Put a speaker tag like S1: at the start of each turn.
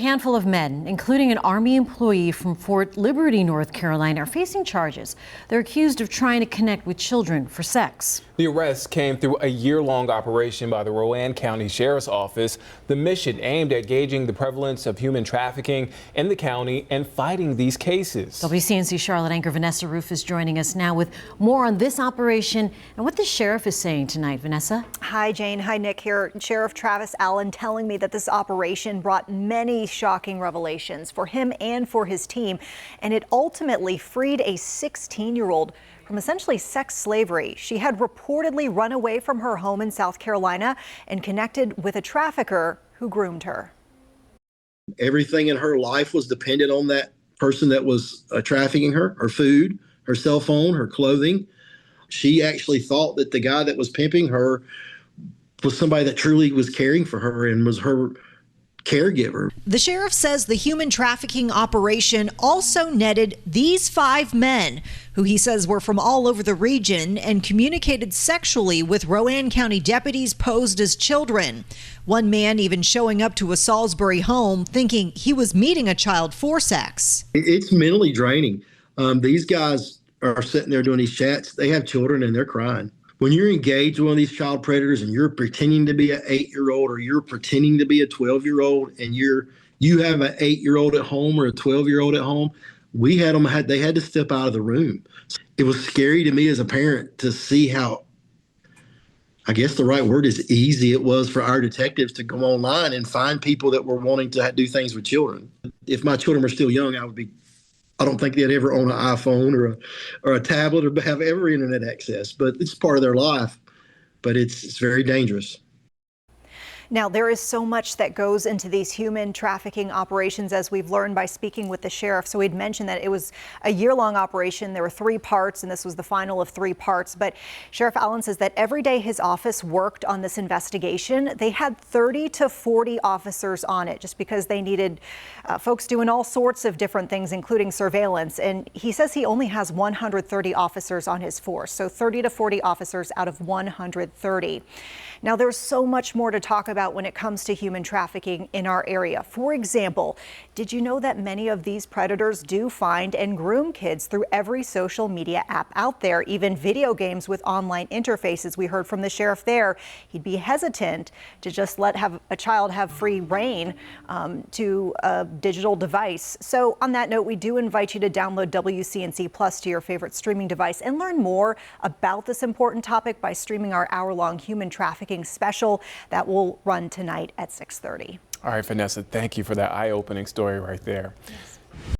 S1: A handful of men, including an Army employee from Fort Liberty, North Carolina, are facing charges. They're accused of trying to connect with children for sex.
S2: The arrest came through a year-long operation by the Rowan County Sheriff's Office. The mission aimed at gauging the prevalence of human trafficking in the county and fighting these cases.
S1: WCNC Charlotte anchor Vanessa Roof is joining us now with more on this operation and what the sheriff is saying tonight. Vanessa?
S3: Hi, Jane. Hi, Nick here. Sheriff Travis Allen telling me that this operation brought many shocking revelations for him and for his team, and it ultimately freed a 16-year-old from essentially sex slavery. She had reportedly run away from her home in South Carolina and connected with a trafficker who groomed her.
S4: Everything in her life was dependent on that person that was trafficking her food, her cell phone, her clothing. She actually thought that the guy that was pimping her was somebody that truly was caring for her and was her caregiver.
S5: The sheriff says the human trafficking operation also netted these 5 men who he says were from all over the region and communicated sexually with Rowan County deputies posed as children. One man even showing up to a Salisbury home thinking he was meeting a child for sex.
S4: It's mentally draining. These guys are sitting there doing these chats. They have children and they're crying. When you're engaged with one of these child predators and you're pretending to be an 8-year-old or you're pretending to be a 12-year-old and you have an 8-year-old at home or a 12-year-old at home, they had to step out of the room. It was scary to me as a parent to see how, I guess the right word is easy it was for our detectives to go online and find people that were wanting to do things with children. If my children were still young, I don't think they'd ever own an iPhone or a tablet or have ever internet access, but it's part of their life. But it's very dangerous.
S3: Now, there is so much that goes into these human trafficking operations, as we've learned by speaking with the sheriff. So we'd mentioned that it was a year-long operation. There were 3 parts, and this was the final of 3 parts. But Sheriff Allen says that every day his office worked on this investigation, they had 30 to 40 officers on it, just because they needed folks doing all sorts of different things, including surveillance. And he says he only has 130 officers on his force, so 30 to 40 officers out of 130. Now, there's so much more to talk about when it comes to human trafficking in our area. For example, did you know that many of these predators do find and groom kids through every social media app out there, even video games with online interfaces? We heard from the sheriff there. He'd be hesitant to just let a child have free reign to a digital device. So on that note, we do invite you to download WCNC Plus to your favorite streaming device and learn more about this important topic by streaming our hour-long human trafficking special that will run tonight at 6:30.
S2: All right, Vanessa, thank you for that eye-opening story right there. Yes.